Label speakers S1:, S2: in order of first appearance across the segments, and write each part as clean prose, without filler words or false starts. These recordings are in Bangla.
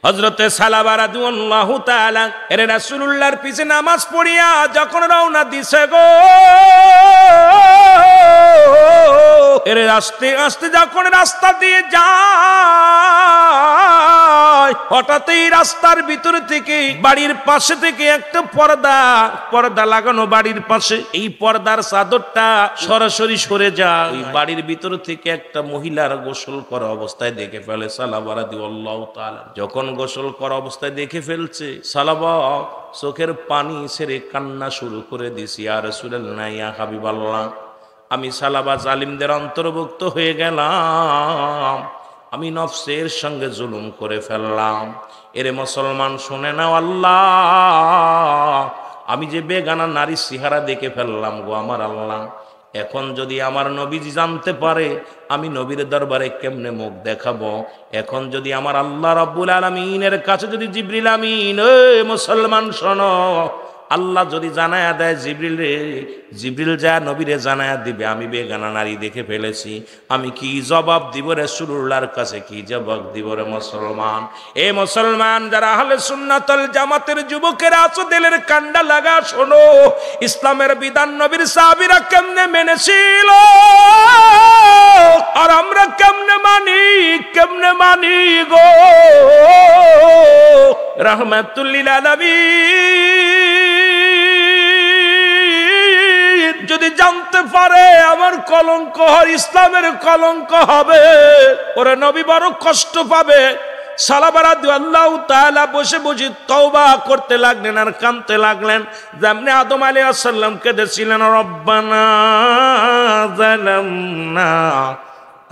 S1: হযরতে সালাবা রাদিয়াল্লাহু তাআলা এর রাসূলুল্লাহর পিছে নামাজ পড়িয়া যখন রওনা দিছে গো, এর আস্তে আস্তে যখন রাস্তা দিয়ে যায়, হঠাৎই রাস্তার ভিতর থেকে বাড়ির পাশে থেকে একটা পর্দা লাগানো বাড়ির পাশে, এই পর্দার চাদরটা সরাসরি সরে যায়। ওই বাড়ির ভিতর থেকে একটা মহিলার গোসল করা অবস্থায় দেখে ফেলে সালাবা রাদিয়াল্লাহু তাআলা। যখন গোসল করা অবস্থায় দেখে ফেলছে, সালাবা চোখের পানি ছেড়ে কান্না শুরু করে দিছি, ইয়া রাসূলুল্লাহ, ইয়া হাবিবাল্লাহ, আমি সালাবা জালিমদের অন্তর্ভুক্ত হয়ে গেলাম, আমি নফসের সঙ্গে জুলুম করে ফেললাম। এরে মুসলমান শুনে নাও, আল্লাহ, আমি যে বেগানা নারী চেহারা দেখে ফেললাম গো আমার আল্লাহ, এখন যদি আমার নবীজি জানতে পারে আমি নবীর দরবারে কেমনে মুখ দেখাবো, এখন যদি আমার আল্লাহ রাব্বুল আলামিনের কাছে যদি জিবরিল আমিন, এই মুসলমান শোনো, আল্লাহ যদি জানায়া দেয় জিবরিল যা নবীরে জানায়া দিবে আমি বেগানা নারী দেখে ফেলেছি, আমি কি জবাব দিব রাসূলুল্লাহর কাছে, কি জবাব দিব রে মুসলমান? এ মুসলমান যারা আহলে সুন্নাতুল জামাতের যুবকেরা আছো, দিলের কান্ডা লাগা শোনো, ইসলামের বিধান নবীর সাহাবীরা কেমনে মেনেছিল আর আমরা কেমনে মানি গো। রাহমাতুল লিল আলামিন যদি জানতে পারে আমার কলঙ্ক হয়, ইসলামের কলঙ্ক হবে, ওরে নবী বড় কষ্ট পাবে। সালাবা রাদিয়াল্লাহু তাআলা বসে বসে তওবা করতে লাগলেন আর কাঁদতে লাগলেন, যেমনি আদম আলাইহিস সালাম কেঁদেছিলেন, রব্বানা যালামনা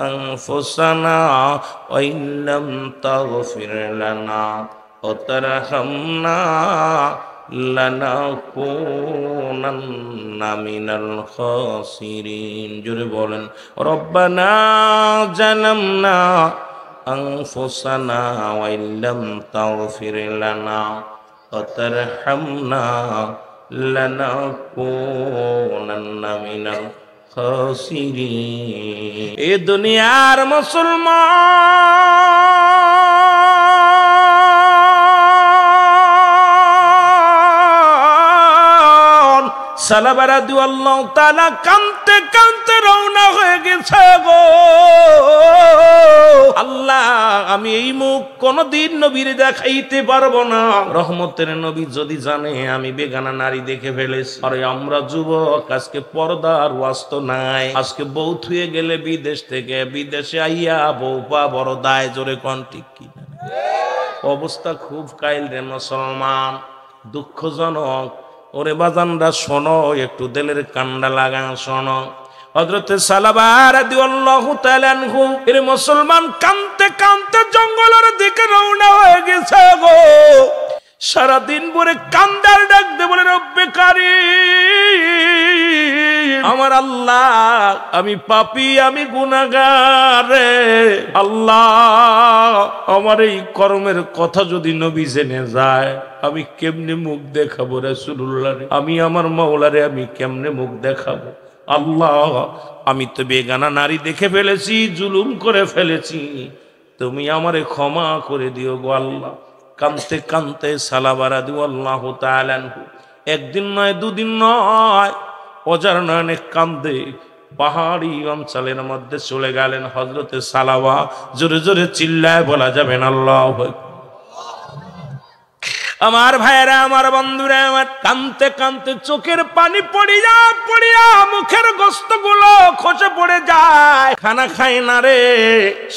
S1: আনফুসানা ওয়া ইল্লাম তাগফির লানা ওয়া তারহামনা লানাকুনান্না মিনাল খাসিরিন। জোরে বলেন, রব্বানা যালামনা আনফুসানা ওয়া ইল্লাম তাগফির লানা ওয়া তারহামনা লানাকুনান্না মিনাল খাসিরিন। এ দুনিয়ার মুসলমান সালাবা রাদিয়াল্লাহু তাআলা কাঁদতে কাঁদতে রওনা হয়ে গেছে গো। আল্লাহ, আমি এই মুখ কোনদিন নবীর দেখাইতে পারবো না। রহমতের নবী যদি জানে আমি বেগানা নারী দেখে ফেলেছি। আরে আমরা যুবক, আজকে পর্দার ওয়াস্ত নাই, আজকে বউ থুয়ে গেলে বিদেশ থেকে, বিদেশে আইয়া বউ পা বড় দায়। জোরে কোন ঠিক কি? অবস্থা খুব কাইল রে মুসলমান, দুঃখজনক। ওরে বাজানরা শোনো, একটু দিলের কান্ডা লাগা শোনো। হযরতে সালাবা রাদিয়াল্লাহু তাআলা আনহু এর মুসলমান কাঁদতে কাঁদতে জঙ্গলের দিকে রওনা হয়ে গেছে গো। সারা দিন ভরে কান্দার ডাক দে বলে, রব্বে কারীম, আমার আল্লাহ, আমি পাপী, আমি গুনাহগার রে আল্লাহ, আমার এই কর্মের কথা যদি নবী জেনে যায় আমি কেমনে মুখ দেখাবো রাসূলুল্লাহ? আমি আমার মাওলারে আমি কেমনে মুখ দেখাবো? আল্লাহ, আমি তো বেগানা নারী দেখে ফেলেছি, জুলুম করে ফেলেছি, তুমি আমারে ক্ষমা করে দিও গো আল্লাহ। কাঁদতে কাঁদতে সালাবা রাদিয়াল্লাহু তাআলা আনহু একদিন নয়, দুদিন নয়, অজার নয়নে কান্দে পাহাড়ি অঞ্চলের মধ্যে চলে গেলেন হযরতে সালাবা। জোরে জোরে চিল্লায় বলা যাবে না আল্লাহু আকবার। আমার ভাইরা, আমার বন্ধুরা, আমার কাঁদতে কাঁদতে চোখের পানি পড়িয়া মুখের গোস্তগুলো খসে পড়ে যায়, খানা খায় না রে।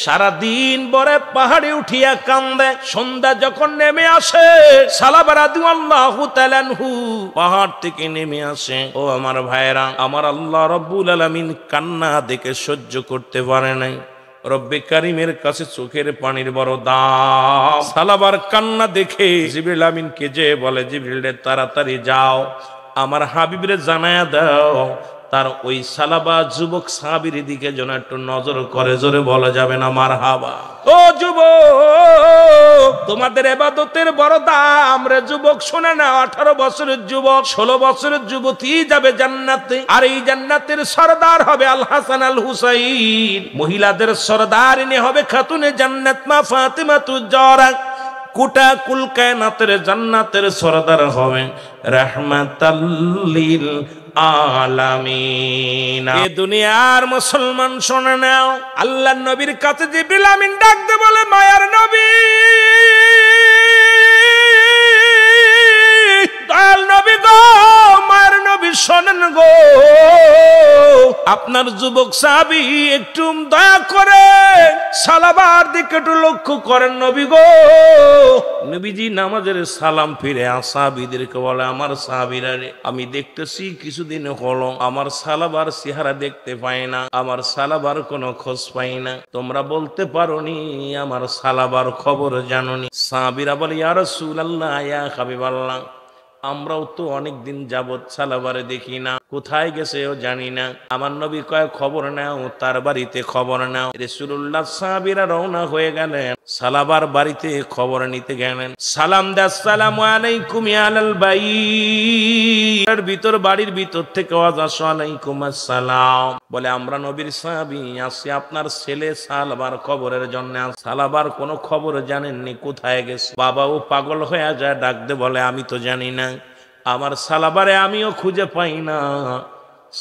S1: সারাদিন বরে পাহাড়ে উঠিয়া কান্দে। সন্ধ্যা যখন নেমে আসে, সালাবা রাদিয়াল্লাহু তাআলা আনহু পাহাড় থেকে নেমে আসে। ও আমার ভাইরা, আমার আল্লাহ রাব্বুল আলামিন কান্না দেখে সহ্য করতে পারে নাই। রব্বে কারিমের কাছে চোখের পানির বড় দাম। সালাবার কান্না দেখে জিবরিল আমিনকে যে বলে, জিবরিল রে, তাড়াতাড়ি যাও, আমার হাবিবরে জানায়া দাও তার ওই সালাবা যুবক সাহাবীর দিকে যেন একটু নজর করে। জোরে বলা যাবে না মারহাবা। ও যুবক, তোমাদের ইবাদতের বড় দাম রে যুবক। শুনে না, 18 বছরের যুবক, 16 বছরের যুবতী যাবে জান্নাতে, আর এই জান্নাতের সরদার হবে আল হাসান আল হুসাইন। মহিলাদের সরদারিনী হবে খাতুনে জান্নাত মা ফাতিমাতুজ জাহরা। গোটা কুল কায়নাতের জান্নাতের সরদার হবেন রাহমাতাল লিল আলামিন। এ দুনিয়ার মুসলমান শুনে নাও, আল্লাহর নবীর কাছে জিবরিল আমিন ডাকতে বলে, মায়ার নবী, দয়াল নবী গো, মায়ের নবী শোনেন গো, আপনার যুবক সাহাবী একটু দয়া করে সালাবার দিকে একটু লক্ষ্য করেন নবী গো। নবীজি নামাজের সালাম ফিরে সাহাবীদেরকে বলে, আমার সাহাবীরা রে, আমি দেখতেছি কিছুদিন হলো আমার সালাবার চেহারা দেখতে পাই না, আমার সালাবার কোনো খোঁজ পাই না, তোমরা বলতে পারোনি আমার সালাবার খবর জানোনি? সাহাবীরা বলে, ইয়া রাসূলুল্লাহ, ইয়া হাবিবাল্লাহ, আমরাও তো অনেক দিন যাবত সালাবারে দেখি না, কোথায় গেছে ও জানি না। আমার নবী কয়, খবর নাও, তার বাড়িতে খবর নাও। রাসূলুল্লাহ সাহাবীরা রওনা হয়ে গেলেন, সালাবার বাড়িতে খবর নিতে গেলেন। সালাম দে, আসসালামু আলাইকুম ইয়া আলাল বাইত, ভিতর বাড়ির ভিতর থেকে আওয়াজ আসে, আলাইকুম আসসালাম। বলে, আমরা নবীর সাহাবী আসি আপনার ছেলে সালাবার খবরের জন্য। সালাবার কোনো খবর জানেননি, কোথায় গেছে? বাবাও পাগল হয়ে যায়, ডাক দে বলে, আমি তো জানি না, আমার সালাবারে আমিও খুঁজে পাই না,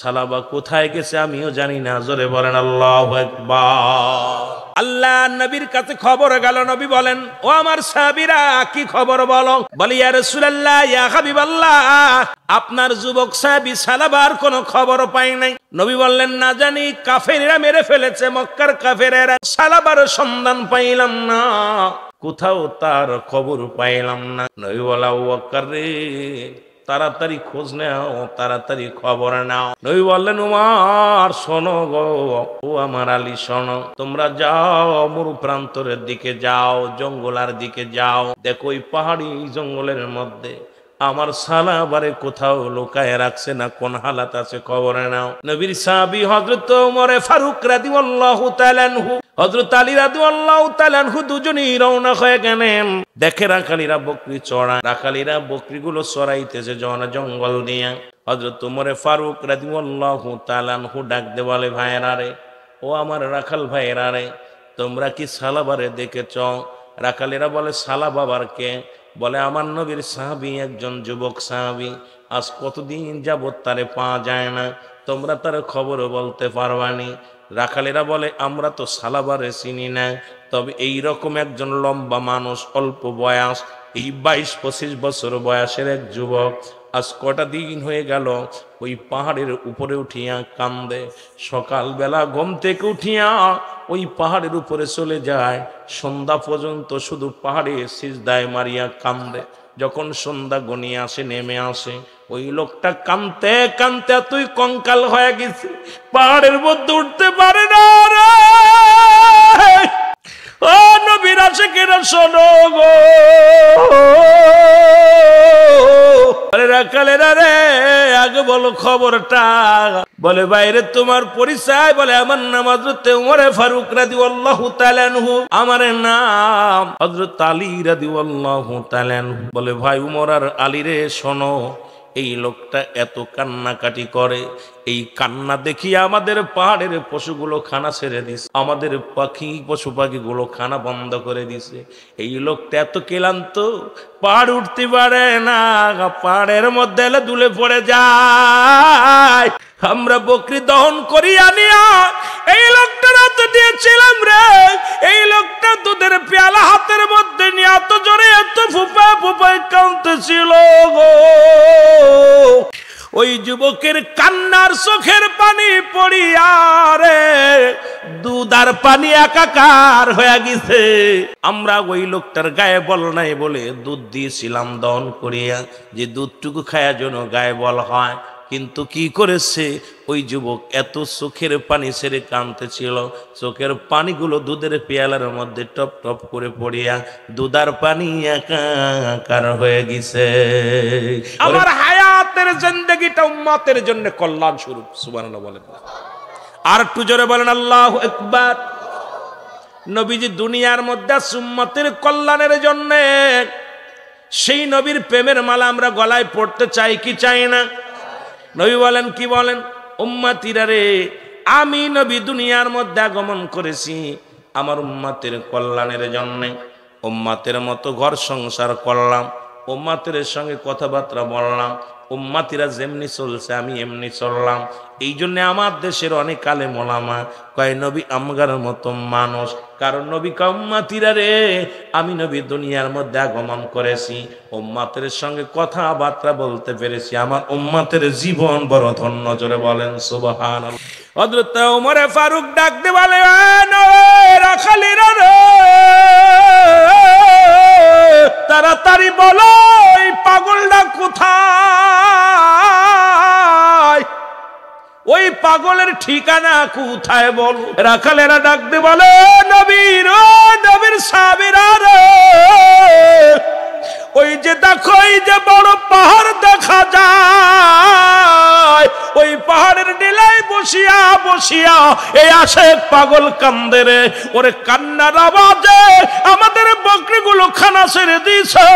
S1: সালাবা কোথায় গেছে আমিও জানি না। জোরে বলেন আল্লাহু আকবার। আল্লাহ নবীর কাছে খবর গেল, নবী বলেন, ও আমার সাহাবীরা, কি খবর বলো? বলি, ইয়া রাসূলুল্লাহ, ইয়া হাবিবাল্লাহ, আপনার যুবক সাহাবী সালাবার কোনো খবর পাই নাই। নবী বললেন, না জানি কাফেররা মেরে ফেলেছে, মক্কার কাফেররা, সালাবার সন্ধান পাইলাম না, কোথাও তার খবর পাইলাম না। নবী বলা, ও আকারে, তাড়াতাড়ি খোঁজ নাও, তাড়াতাড়ি খবর নাও। নবী বললেন, উমার শোনো গো, ও আমার আলী শোনো, তোমরা যাও মরু প্রান্তরের দিকে যাও, জঙ্গলার দিকে যাও, দেখো ওই পাহাড়ি জঙ্গলের মধ্যে আমার সালাবারে কোথাও লুকায় রাখছে না, কোন হালাত আছে খবর নাও। নবীর সাহাবী হযরত ওমর ফারুক রাদিয়াল্লাহু তাআলা আনহু, হযরত আলী রাদিয়াল্লাহু তাআলা আনহু দুজনেই রওনা হয়ে গেলেন। দেখে রাখালিরা বকরি চড়ায়, রাখালিরা বকরিগুলো চড়াইতেছে জঙ্গল দিয়ে। হযরত ওমর ফারুক রাদিয়াল্লাহু তাআলা আনহু ডাক দে বলে, ভাইরা রে, ও আমার রাখাল ভাইরা রে, তোমরা কি সালাবারে দেখেছ? রাখালিরা বলে, সালাবার কে? বলে, আমার নবীর সাহাবী, একজন যুবক সাহাবী, আজ কতদিন যাবত তারে পাওয়া যায় না, তোমরা তার খবর বলতে পারবানি? রাখালেরা বলে, আমরা তো সালাবারে চিনি না, তবে এই রকম একজন লম্বা মানুষ, অল্প বয়স, এই 22-25 বছর বয়সের এক যুবক, আজ কটা দিন হয়ে গেল ওই পাহাড়ের উপরে উঠিয়া কান্দে। সকালবেলা ঘুম থেকে উঠিয়া ওই পাহাড়ের উপরে চলে যায়, সন্ধ্যা পর্যন্ত শুধু পাহাড়ে সিজদায় মারিয়া কান্দে। যখন সন্ধ্যা গনিয়ে আসে, নেমে আসে, ওই লোকটা কাঁদতে কাঁদতে তুই কঙ্কাল হয়ে গেছে, পাহাড়ের মধ্যে উঠতে পারে না রে। ও নবীর আশিকেরা শোনো গো, রাখালেরা রে, আগে বলো খবরটা। বলে, বাইরে তোমার পরিচয়? বলে, আমার নাম হযরত ওমর ফারুক রাদিয়াল্লাহু তাআলা আনহু, আমার নাম হযরত আলী রাদিয়াল্লাহু তাআলা আনহু। বলে, ভাই উমর আর আলী রে, শোনো, এই লোকটা এত কান্নাকাটি করে, এই কান্না দেখি আমাদের পাহাড়ের পশুগুলো খানা ছেড়ে দিছে, আমাদের পশু পাখিগুলো খানা বন্ধ করে দিছে। এই লোকটা এত ক্লান্ত, পাহাড় উঠতে পারে না, পাহাড়ের মধ্যে দুলে পড়ে যায়। আমরা বকরি দহন করি আনিয়া এই লোকটার হাতে দিয়েছিলাম রে, এই লোকটা দুধের পেয়ালা হাতের মধ্যে নিয়ে এত জোরে এত ফুপায় ফুপায় কাঁদতেছিল গো। ওই যুবকের কান্নার চোখের পানি পড়িয়া রে দুধ আর পানি একাকার হয়ে গেছে। আমরা ওই লোকটার গায়ে বল নাই বলে দুধ দিয়েছিলাম দহন করিয়া, যে দুধটুকু খাওয়ার জন্য গায়ে বল হয়। কিন্তু কি করেছে ওই যুবক, এত চোখের পানি ছেড়ে কাঁদতেছিল, চোখের পানিগুলো দুধের পেয়ালার মধ্যে টপ টপ করে পড়িয়া দুধার পানি একাকার হয়ে গেছে। আমার হায়াতের জিন্দেগিটা উম্মতের জন্য কল্যাণ স্বরূপ। সুবহানাল্লাহ বলেন, আর একটু জোরে বলেন আল্লাহু আকবার। নবীজি দুনিয়ার মধ্যে উম্মতের কল্যাণের জন্য, সেই নবীর প্রেমের মালা আমরা গলায় পড়তে চাই কি চাই না? নবী বলেন, কি বলেন? উম্মতিরা রে, আমি নবী দুনিয়ার মধ্যে আগমন করেছি আমার উম্মতের কল্যাণের জন্য। উম্মতের মতো ঘর সংসার করলাম, উম্মতের সঙ্গে কথাবার্তা বললাম, উম্মতিরা যেমনি চলছে আমি এমনি চললাম। এই জন্য আমার দেশের অনেক আলেম ওলামা কয় নবী আমগার মতো মানুষ, কারণ নবী উম্মতিরা রে আমি নবী দুনিয়ার মধ্যে আগমন করেছি, উম্মতের সঙ্গে কথাবার্তা বলতে পেরেছি, আমার উম্মতের জীবন বড় ধন্য। জোরে বলেন সুবহানাল্লাহ। হযরত ওমর ফারুক ডাক দিয়ে বলে, রাখালিরা রে তাড়াতাড়ি বলো এই পাগলটা কোথায়, ওই পাগলের ঠিকানা কোথায় বলো। রাখালেরা ডাক দিয়ে বলে, নবীর ও নবীর সাহাবীরা রে, ওই যে দেখো এই যে বড় পাহাড় দেখা যায়, ওই পাহাড়ের ডিলায় বসিয়া বসিয়া এই আশেক পাগল কান্দে রে। ওরে কান্নার আওয়াজে আমাদের বকরিগুলো খানা ছেড়ে দিছে,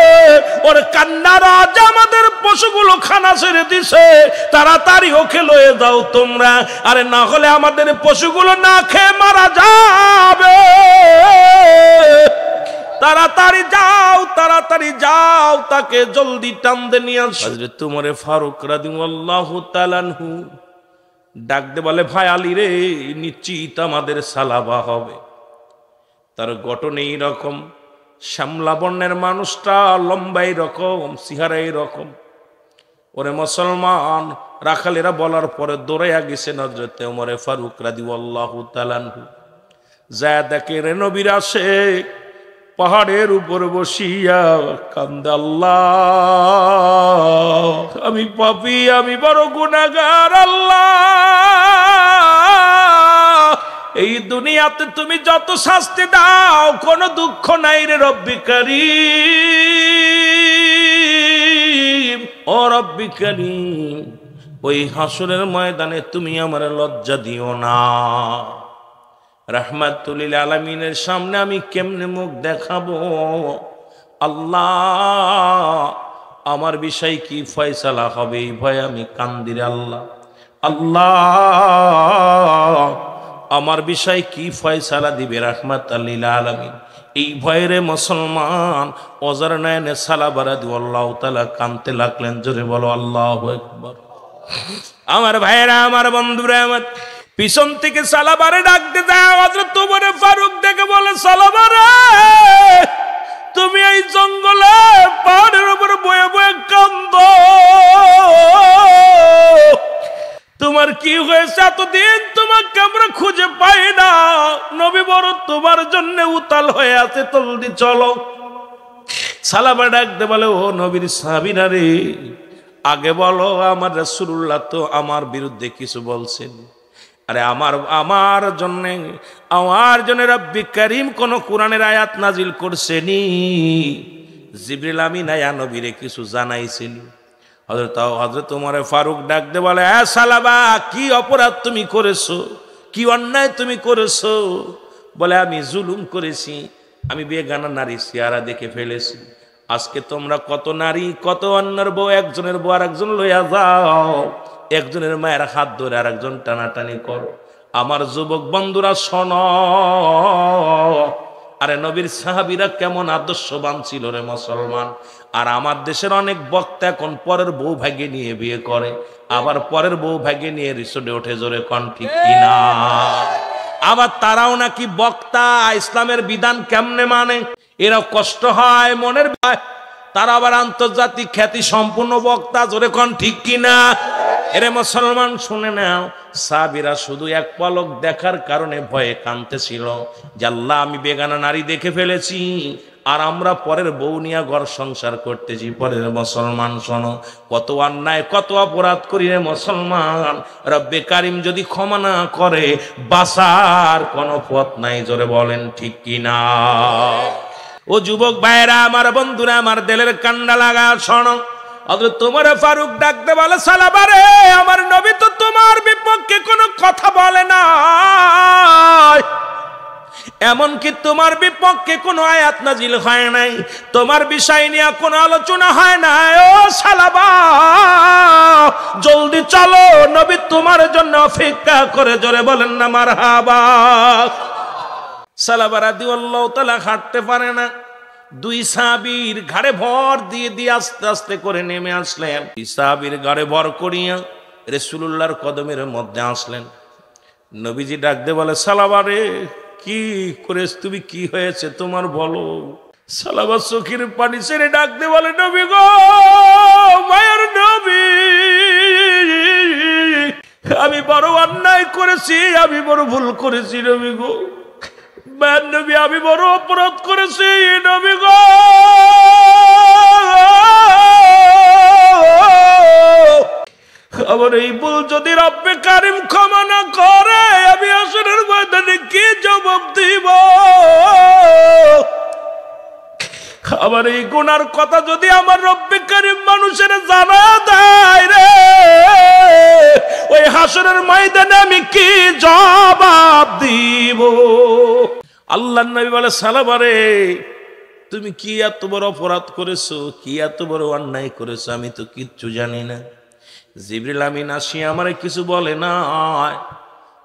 S1: ওরে কান্নার আওয়াজে আমাদের পশুগুলো খানা ছেড়ে দিছে, তাড়াতাড়ি ওকে লয়ে যাও তোমরা, আরে না হলে আমাদের পশুগুলো না খেয়ে মারা যাবে। তাড়াতাড়ি যাও, তাড়াতাড়ি যাও, তাকে জলদি টানতে নিয়ে আসো। হযরত ওমর ফারুক রাদিয়াল্লাহু তাআলা আনহু ডাক দে বলে, ভাই আলী রে, নিশ্চিত আমাদের সালাবা হবে। তার গঠন এই রকম, শ্যামলা বর্ণের মানুষটা, লম্বা এই রকম, চেহারা এই রকম। ওরে মুসলমান, রাখালেরা বলার পরে দৌড়াইয়া গেছেন হযরত ওমর ফারুক রাদিয়াল্লাহু তাআলা আনহু। যায় দেখে রে নবীর আশিক পাহাড়ের উপর বসিয়া কান্দে, আল্লাহ আমি পাপী, আমি বড় গুনাহগার, আল্লাহ এই দুনিয়াতে তুমি যত শাস্তি দাও কোনো দুঃখ নাই রে রব্বি কারীম, ও রব্বি কারীম ওই হাসরের ময়দানে তুমি আমার লজ্জা দিও না। রাহমাতুল লিল আলামিনের সামনে আমি কেমনে মুখ দেখাবো, আল্লাহ আমার বিষয় কি ফয়সালা হবে এই ভয়ে আমি কান্দি রে আল্লাহ। আল্লাহ আমার বিষয় কি ফয়সালা দিবে রাহমাতুল লিল আলামিন, এই ভয়ে রে মুসলমান ওজার নয়নে সালাবারা দিয়াল্লাহু তাআলা কানতে লাগলেন। জোরে বলো আল্লাহু আকবার। আমার ভাইরা, আমার বন্ধুরা, আমার পিছন থেকে সালাবারে ডাকতে যায়। হযরত ওমর ফারুক দেখে বলে, সালাবারে তুমি এই জঙ্গলে পাহাড়ের উপর বয়ে বয়ে কান্দো, তোমার কি হয়েছে? এতদিন তোমাকে আমরা খুঁজে পাই না, নবী বড় তোমার জন্য উতাল হয়ে আছে, জলদি চলো। সালাবা ডাকতে বলে, ও নবীর সাহাবীরা রে, আগে বলো আমার রাসূলুল্লাহ তো আমার বিরুদ্ধে কিছু বলছেন, আরে আমার জন্য রব্বি কারীম কোন কোরআনের আয়াত নাজিল করছেনি? জিবরিল আমিন আয়া নবীরে কিছু জানাইছেন? হযরত ওমর ফারুক ডাক দে বলে, হ্যাঁ সালাবা, কি অপরাধ তুমি করেছো, কি অন্যায় তুমি করেছো? বলে, আমি জুলুম করেছি, আমি বেগানা নারী চেহারা দেখে ফেলেছি। আজকে তোমরা কত নারী, কত অন্যের বউ, একজনের বউ আর একজন লইয়া যাও, একজনের মায়ের হাত ধরে আর একজন টানাটানি করো। আমার যুবক বন্ধুরা শোনো, আরে নবীর সাহাবীরা কেমন আদর্শবান ছিল রে মুসলমান। আর আমার দেশের অনেক বক্তা এখন পরের বউ ভাগ্যে নিয়ে বিয়ে করে, আবার পরের বউ ভাগ্যে নিয়ে রিসোর্টে ওঠে। জোরে কোন ঠিক কিনা? আবার তারাও নাকি বক্তা, ইসলামের বিধান কেমনে মানে, এরা কষ্ট হয় মনের, তারা আবার আন্তর্জাতিক খ্যাতি সম্পূর্ণ বক্তা। জোরে কোন ঠিক কিনা? এরে মুসলমান শুনে নাও, সাহাবীরা শুধু এক পলক দেখার কারণে ভয়ে কাঁদতেছিল যে আল্লাহ আমি বেগানা নারী দেখে ফেলেছি, আর আমরা পরের বউ নিয়ে ঘর সংসার করতেছি। পরের মুসলমান শোনো, কত অন্যায় কত অপরাধ করি রে মুসলমান, রব্বে কারীম যদি ক্ষমা না করে বাঁচার কোনো পথ নাই। জোরে বলেন ঠিক কিনা? ও যুবক ভাইরা, আমার বন্ধুরা, আমার দিলের কান্ডা লাগা শোনো। হযরত ওমর ফারুক ডাকতে বলে, সালাবারে আমার নবী তো তোমার বিপক্ষে কোনো কথা বলে না, এমনকি তোমার বিপক্ষে কোনো আয়াত নাজিল হয় নাই, তোমার বিষয় নিয়ে কোনো আলোচনা হয় না। ও সালাবা, জলদি চলো, নবী তোমার জন্য অপেক্ষা করে। জোরে বলেন না মারহাবা। সালাবা রাদিয়াল্লাহু তাআলা হাঁটতে পারে না, দুই সাহাবীর ঘাড়ে ভর দিয়ে দিয়ে আস্তে আস্তে করে নেমে আসলেন। দুই সাহাবীর ঘাড়ে ভর করিয়া রাসূলুল্লাহর কদমের মধ্যে আসলেন। নবীজি ডাক দিয়ে বলে, সালাবা রে, কি করেছ তুমি, কি হয়েছে তোমার বলো। সালাবা চোখের পানি ছেড়ে ডাক দিয়ে বলে, নবী গো, মায়ের নবী, আমি বড় অন্যায় করেছি, আমি বড় ভুল করেছি নবী গো, মায়ের নবী, আমি বড় অপরাধ করেছি নবী গো। আমার এই ভুল যদি রব্বে কারিম ক্ষমা না করে, আমি হাসরের ময়দানে কি জবাব দিব? আমার এই গুনার কথা যদি আমার রব্বে কারিম মানুষের জানা দেয় রে, ওই হাসরের ময়দানে আমি কি জবাব দিব? আল্লাহর নবী বলে, সালাবা রে, তুমি কি এত বড় অপরাধ করেছো, কি এত বড় অন্যায় করেছো, আমি তো কিচ্ছু জানি না। জিবরিল আমিন আসিয়া আমারে কিছু বলে না,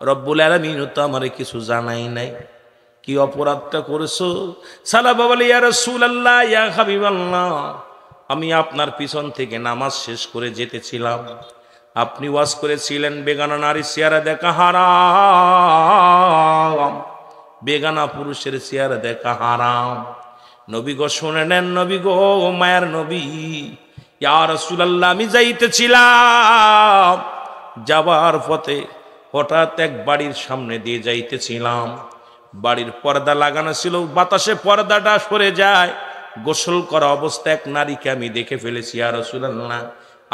S1: রব্বুল আলামিন তো আমারে কিছু জানাই নাই, কি অপরাধটা করেছো? সালাবা বলে, ইয়া রাসূলুল্লাহ, ইয়া হাবিবাল্লাহ, আমি আপনার পিছন থেকে নামাজ শেষ করে যেতেছিলাম, আপনি ওয়াজ করেছিলেন বেগানা নারী চেহারা দেখা হারাম, বেগানা পুরুষের চেহারা দেখা হারাম। নবী গো শুনে নেন, নবী গো, মায়ের নবী, ইয়া রাসূলুল্লাহ, আমি যাইতেছিলাম, যাবার পথে হঠাৎ এক বাড়ির সামনে দিয়ে যাইতেছিলাম, বাড়ির পর্দা লাগানো ছিল, বাতাসে পর্দাটা সরে যায়, গোসল করা অবস্থা এক নারীকে আমি দেখে ফেলেছি। ইয়া রাসূলুল্লাহ,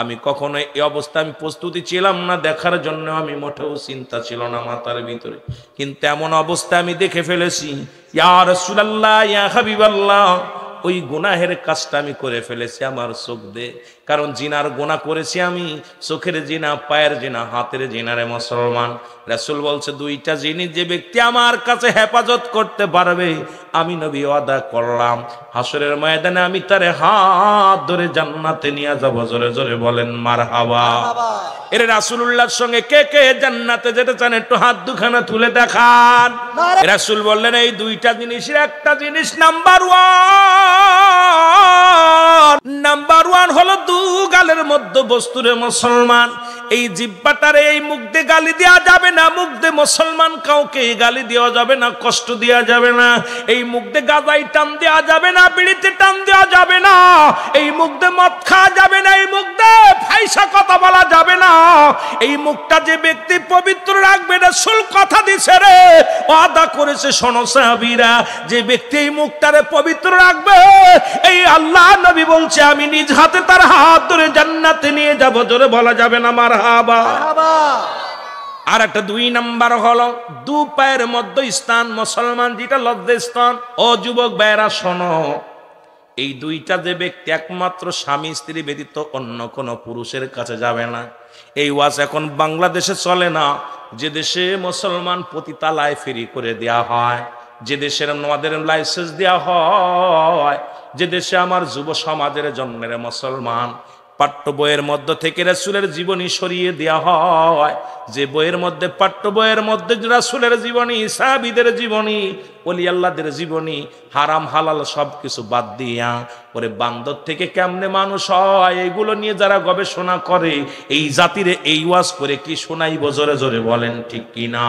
S1: আমি কখনো এই অবস্থা আমি প্রস্তুতি ছিলাম না দেখার জন্য, আমি মোটেও চিন্তা ছিল না মাথার ভিতরে, কিন্তু এমন অবস্থা আমি দেখে ফেলেছি। ইয়া রাসূলুল্লাহ, ইয়া হাবিবাল্লাহ, ওই গুনাহের কাজটা আমি করে ফেলেছি আমার চোখ দিয়ে, কারণ জিনার গুনাহ করেছি আমি, চোখের জিনা, পায়ের জিনা, হাতের জিনারে মুসলমান। রাসূল বলছে, দুইটা জিনিস যে ব্যক্তি আমার কাছে হেফাজত করতে পারবে, আমি নবী ওয়াদা করলাম হাসরের ময়দানে আমি তারে হাত ধরে জান্নাতে নিয়ে যাব। জোরে জোরে বলেন মারহাবা। এর রাসূলুল্লাহর সঙ্গে কে কে জান্নাতে যেতে চান একটু হাত দুখানা তুলে দেখান। রাসূল বললেন, এই দুইটা জিনিসের একটা জিনিস নাম্বার ওয়ান হলো দু গালের মধ্যে বস্তুরে মুসলমান, এই জিহ্বাটারে এই মুখ দিয়ে গালি দেওয়া যাবে না, মুখ দিয়ে মুসলমান কাউকে গালি দেওয়া যাবে না, কষ্ট দেওয়া যাবে না, এই মুখ দিয়ে গাজাই টান দেওয়া যাবে না, বিড়িতে টান দেওয়া যাবে না, এই মুখ দিয়ে মদ খাওয়া যাবে না, এই মুখ দিয়ে ফাইসা কথা বলা যাবে না। এই মুখটা যে ব্যক্তি পবিত্র রাখবে, রাসূল কথা দিছে রে, ওয়াদা করেছে, শোনো সাহাবীরা, যে ব্যক্তি এই মুখটারে পবিত্র রাখবে, এই আল্লাহ নবী বলছে আমি নিজ হাতে তার হাত ধরে জান্নাতে নিয়ে যাব। জোরে বলা যাবে না মারহাবা। আর একটা দুই নাম্বার হলো দু পায়ের মধ্যে স্থান মুসলমান, যেটা লজ্জা স্থান। ও যুবক ভাইরা শোনো, এই দুইটা যে ব্যক্তি একমাত্র স্বামী স্ত্রী ব্যতীত অন্য কোন পুরুষের কাছে যাবে না। এই ওয়াজ এখন বাংলাদেশে চলে না, যে দেশে মুসলমান পতিতালায় ফ্রি করে দেয়া হয়, যে দেশের আমাদের লাইসেন্স দেওয়া হয়, যে দেশে আমার যুব সমাজের জন্মের মুসলমান, পাঠ্য বইয়ের মধ্যে থেকে রাসূলের জীবনী সরিয়ে দেওয়া হয়, যে বইয়ের মধ্যে পাঠ্য বইয়ের মধ্যে রাসূলের জীবনী, সাহাবীদের জীবনী, ওলি আল্লাহদের জীবনী, হারাম হালাল সবকিছু বাদ দিয়া ওরে বান্দর থেকে কেমনে মানুষ হয়, এগুলো নিয়ে যারা গবেষণা করে, এই জাতিরে এই ওয়াজ করে কি শোনাইব? জোরে জোরে বলেন ঠিক কিনা?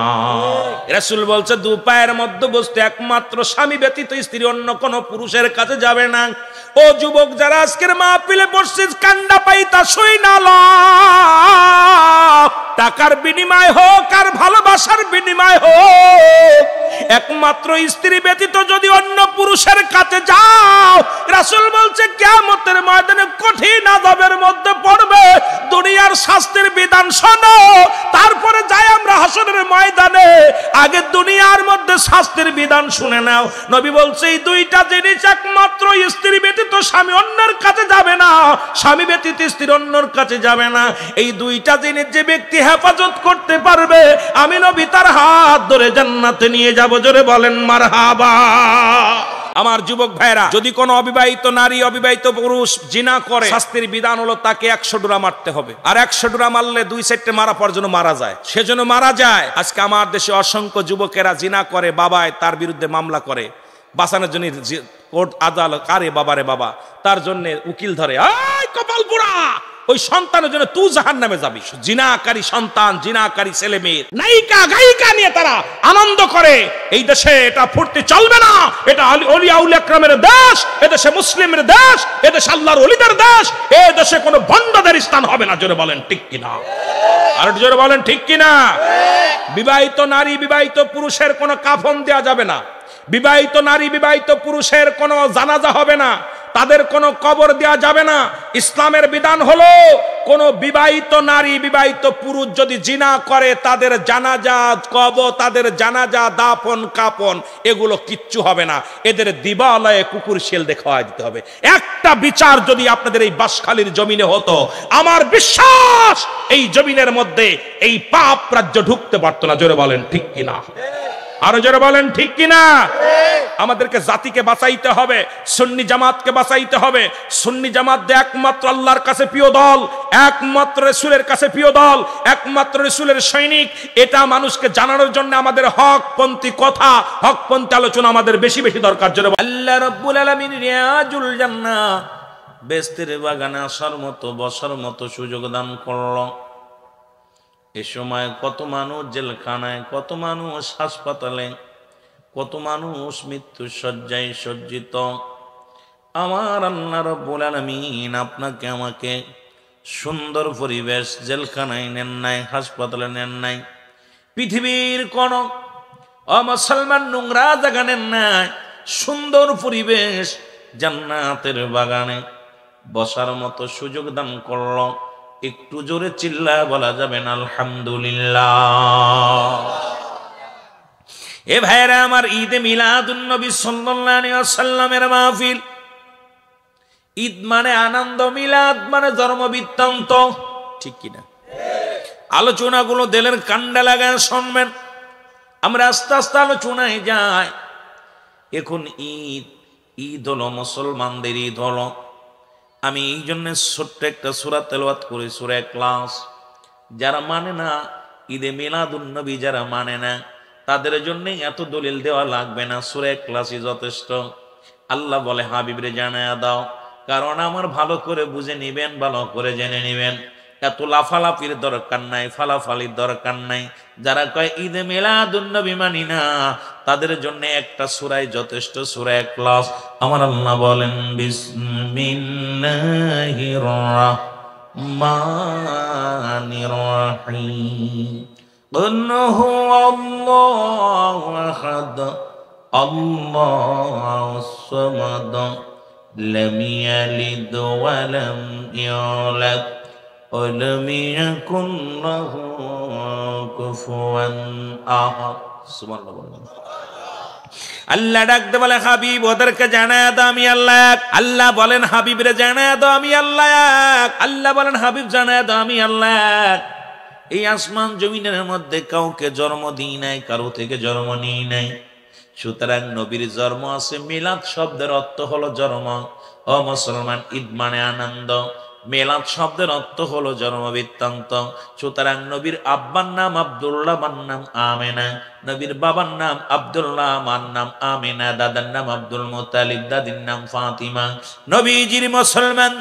S1: রাসূল বলছে দু পায়ের মধ্যে বস্তু একমাত্র স্বামী ব্যতীত স্ত্রী অন্য কোন পুরুষের কাছে যাবে না। ও যুবক যারা আজকের মাহফিলে বসছিস, কান্ডা পাইতা শুই না ল, টাকার বিনিময় হোক আর ভালোবাসার বিনিময় হোক, একমাত্র স্ত্রী ব্যতীত যদি অন্য পুরুষের কাছে যাও, রাসূল বলছে কিয়ামতের ময়দানে কঠিন আযাবের মধ্যে পড়বে। দুনিয়ার শাস্তির বিধান শোনো, তারপরে যাই আমরা হাসরের ময়দানে, আগে দুনিয়ার মধ্যে শাস্তির বিধান শুনে নাও। নবী বলছে এই দুইটা জিনিস একমাত্র স্ত্রী ব্যতীত স্বামী অন্যের কাছে যাবে না, স্বামী ব্যতীত স্ত্রী অন্যের কাছে যাবে না। এই দুইটা জিনিস যে ব্যক্তি হেফাজত করতে পারবে, আমি নবী তার হাত ধরে জান্নাতে নিয়ে যাব। জোরে বলেন মারহাবা। আমার যুবক ভাইরা, যদি কোনো অবিবাহিত নারী অবিবাহিত পুরুষ জিনা করে, শাস্তির বিধান হলো তাকে 100 ডোরা মারতে হবে। আর 100 ডোরা মারলে 2 সেটে মারা পর যেন মারা যায়, সেজন্য মারা যায়। আজকে আমার দেশে অসংখ্য যুবকেরা জিনা করে, বাবায় তার বিরুদ্ধে মামলা করে, বাঁচানোর জন্য কোর্ট আদালত, আরে বাবা রে বাবা, তার জন্য উকিল ধরে, এই কপাল পোড়া, ওই সন্তানের জন্য তুই জাহান্নামে যাবি। জিনাকারী সন্তান, জিনাকারী ছেলে মেয়ে, নায়িকা গায়িকা নিয়ে তারা আনন্দ করে। এই দেশে এটা ফুর্তি চলবে না। এটা আউলিয়া ইকরামের দেশ, এদেশে মুসলিমের দেশ, এদেশে আল্লাহর ওলিদের দেশ, এই দেশে কোনো ভণ্ডদের স্থান হবে না। জোরে বলেন ঠিক কিনা? আর জোরে বলেন ঠিক কিনা? বিবাহিত নারী, বিবাহিত পুরুষের কোনো কাফন দেওয়া যাবে না। বিবাহিত নারী, বিবাহিত পুরুষের কোনো জানাজা হবে না, তাদের কোনো কবর দেওয়া যাবে না। ইসলামের বিধান হলো কোন বিবাহিত নারী, বিবাহিত পুরুষ যদি জিনা করে, তাদের জানাজা, কবর, তাদের জানাজা, দাফন কাফন এগুলো কিচ্ছু হবে না। এদের দিবালয়ে কুকুর শেল দেখাওয়া দিতে হবে। একটা বিচার যদি আপনাদের এই বাঁশখালীর জমিনে হতো, আমার বিশ্বাস এই জমিনের মধ্যে এই পাপ রাজ্য ঢুকতে পারতো না। জোরে বলেন ঠিক কিনা? আরো জোরে বলেন ঠিক কিনা? আমাদেরকে জাতিকে বাঁচাইতে হবে, সুন্নি জামাতকে বাঁচাইতে হবে। সুন্নি জামাত একমাত্র আল্লাহর কাছে প্রিয় দল, একমাত্র রাসূলের কাছে প্রিয় দল, একমাত্র রাসূলের সৈনিক। এটা মানুষকে জানানোর জন্য আমাদের হকপন্থী কথা, হকপন্থী আলোচনা আমাদের বেশি বেশি দরকার। জোরে আল্লাহ রাব্বুল আলামিন রিয়াজুল জান্নাহ, বেহেশতের বাগানে আসার মতো, বসার মতো সুযোগ দান করলো। এ সময় কত মানুষ জেলখানায়, কত মানুষ হাসপাতালে, কত মানুষ মৃত্যু শয্যায় সজ্জিত। আমার আল্লাহ রাব্বুল আলামিন আপনাকে আমাকে সুন্দর পরিবেশ, জেলখানায় নেন নাই, হাসপাতালে নেন নাই, পৃথিবীর কোন অমুসলমান নোংরা জায়গা নেন নাই, সুন্দর পরিবেশ জান্নাতের বাগানে বসার মতো সুযোগ দান করলো। একটু জোরে চিল্লায় বলা যাবেন আলহামদুলিল্লাহ। এ ভাইরা আমার, ঈদে মিলাদুন নবী সাল্লাল্লাহু আলাইহি ওয়াসাল্লামের মাহফিল। ঈদ মানে আনন্দ, মিলাদ মানে জন্মবৃত্তান্ত, ঠিক কিনা? আলোচনাগুলো দিলের কান্ডা লাগায় শুনবেন। আমরা আস্তে আস্তে আলোচনায় যাই। এখন ঈদ, ঈদ হলো মুসলমানদের ঈদ হলো। আমি এই জন্য ছোট্ট একটা সূরা তেলাওয়াত করি, সূরা ইখলাস। যারা মানে না ঈদে মিলাদুন নবী, যারা মানে না তাদের জন্য এত দলিল দেওয়া লাগবে না, সূরা ইখলাসই যথেষ্ট। আল্লাহ বলে হাবিবরে জানায়া দাও, কারণ আমার ভালো করে বুঝে নিবেন, ভালো করে জেনে নিবেন। এত লাফালাফির দরকার নাই, ফালাফালির দরকার নাই। যারা কয় ঈদে মিলাদুন নবী মানি না, তাদের জন্য একটা সূরাই যথেষ্ট, সূরা ইখলাস। আমার আল্লাহ বলেন বিসমিল্লাহির রাহমানির রাহিম, কুল হুয়াল্লাহু আহাদ, আল্লাহুস সামাদ, লাম ইয়ালিদ ওয়া লাম ইউলাদ, ولم يكن له كفوا احد। সুবহানাল্লাহ বলেন। আল্লাহ ডাকতে বলে হাবিব ওদেরকে জানায় দাও আমি আল্লাহ এক। আল্লাহ বলেন হাবিবরে জানায় দাও আমি আল্লাহ এক। আল্লাহ বলেন হাবিব জানায় দাও আমি আল্লাহ এক। এই আসমান জমিনের মধ্যে কাউকে জন্ম দিই নাই, কারো থেকে জন্ম নিই নাই। সুতরাং নবীর জন্ম আছে। মিলাদ শব্দের অর্থ হলো জন্ম। ও মুসলমান, ঈদ মানে আনন্দ, মিলাদ শব্দের অর্থ হলো জন্মবৃত্তান্ত। সুতরাং নবীর আব্বার নাম আব্দুল্লাহ, মার নাম আমেনা। নবীর বাবার নাম আব্দুল্লাহ, মার নাম আমেনা। দাদার নাম আব্দুল মুত্তালিব, দাদির নাম ফাতিমা। নবীজির মুসলমান,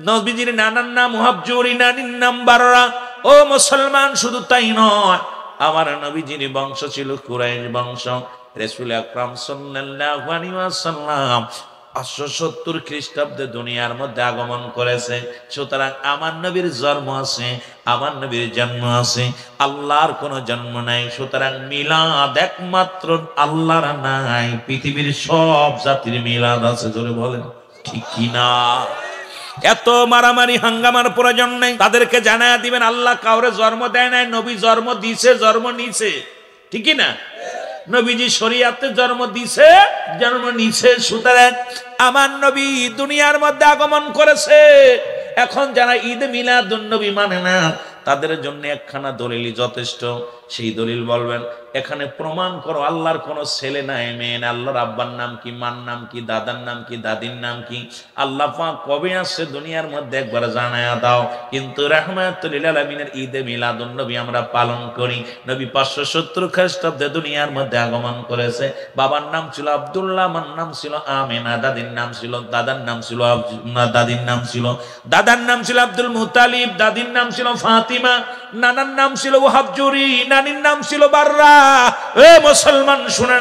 S1: নবীজির নানার নাম মুহাজ্জুরি, নানির নাম বাররা। ও মুসলমান, শুধু তাই নয়, আমার নবীজির বংশ ছিল কুরাইশ বংশ। রাসূল আকরাম সাল্লাল্লাহু আলাইহি ওয়াসাল্লাম 570 খ্রিস্টাব্দে দুনিয়ার মধ্যে আগমন করেছে। সুতরাং আমার নবীর জন্ম আছে, আমার নবীর জন্ম আছে, আল্লাহর কোনো জন্ম নাই। সুতরাং মিলাদ একমাত্র আল্লাহর নাই, পৃথিবীর সব জাতির মিলাদ আছে। জোরে বলেন ঠিক কিনা? এত মারামারি হাঙ্গামার প্রয়োজন নেই। তাদেরকে জানায়া দিবেন আল্লাহ কাউরে জন্ম দেয় নাই, নবী জন্ম দিছে, জন্ম নিছে, ঠিক না? নবীজি শরীয়তে জন্ম দিছে, জন্ম নিছে। সুতরাং আমার নবী দুনিয়ার মধ্যে আগমন করেছে। এখন যারা ঈদ মিলাদুন নবী মানে না, তাদের জন্য একখানা দলিল যথেষ্ট। সেই দলিল বলবেন এখানে প্রমাণ করো আল্লাহর কোনো ছেলে নাই মেয়ে না, আল্লাহর আব্বার নাম কি, মার নাম কি, দাদার নাম কি, দাদির নাম কি, আল্লাহ পাক কবে আসছে দুনিয়ার মধ্যে একবার জানায়া দাও। কিন্তু রাহমাতুল লিল আলামিনের ঈদে মিলাদুন নবী আমরা পালন করি। নবী 570 খ্রিস্টাব্দে দুনিয়ার মধ্যে আগমন করেছে। বাবার নাম ছিল আব্দুল্লাহ, মার নাম ছিল আমেনা, দাদির নাম ছিল দাদার নাম ছিল আব্দুল মুতালিব, দাদির নাম ছিল ফাতিমা, নানার নাম ছিল ওয়াহাব জুরি, নানির নাম ছিল বাররা। এ মুসলমান শুনে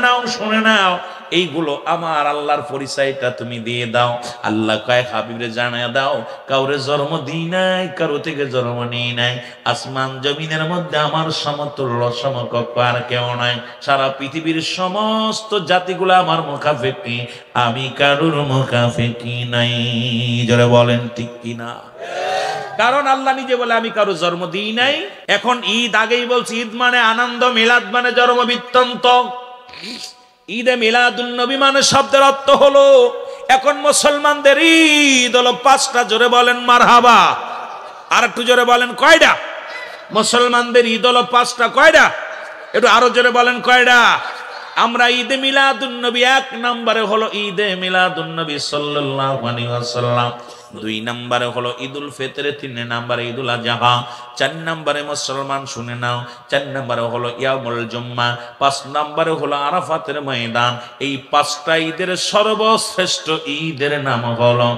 S1: নাও এইগুলো আমার আল্লাহর পরিচয়টা তুমি দিয়ে দাও। আল্লাহ কয় হাবিবে জানায় দাও কাউরে জন্ম দিই নাই, কারো থেকে জন্ম নেই নাই, আসমান জমিনের মধ্যে আমার সমতুল্য সমকক্ষ আর কেউ নাই। সারা পৃথিবীর সমস্ত জাতিগুলো আমার মুখাফেকি, আমি কারোর মুখাফেকি নাই। যারা বলেন ঠিক কিনা? কারণ আল্লাহ নিজে বলে আমি কারো জন্ম দিই নাই। এখন ঈদ আগেই বলছি, ঈদ মানে আনন্দ, মিলাদ মানে জন্ম বৃত্তান্ত। ঈদে মিলাদুন নবী মানে শব্দের অর্থ হলো, এখন মুসলমানদের ঈদ হলো 5টা। জোরে বলেন মারহাবা। আর একটু জোরে বলেন কয়টা? মুসলমানদের ঈদ হলো 5টা। কয়টা? একটু আরো জোরে বলেন কয়টা? আমরা ঈদে মিলাদুন নবী 1 নম্বরে হলো ঈদে মিলাদুন নবী সাল্লাল্লাহু আলাইহি ওয়াসাল্লাম, 2 নম্বরে হলো ঈদুল ফিতর, 3 নম্বরে ঈদুল আযহা, 4 নম্বরে মুসলমান শুনে নাও 4 নম্বরে হলো ইয়াউমুল জুম্মা, 5 নম্বরে হলো আরাফাতের ময়দান। এই 5টা ঈদের সর্বশ্রেষ্ঠ ঈদের নাম হলো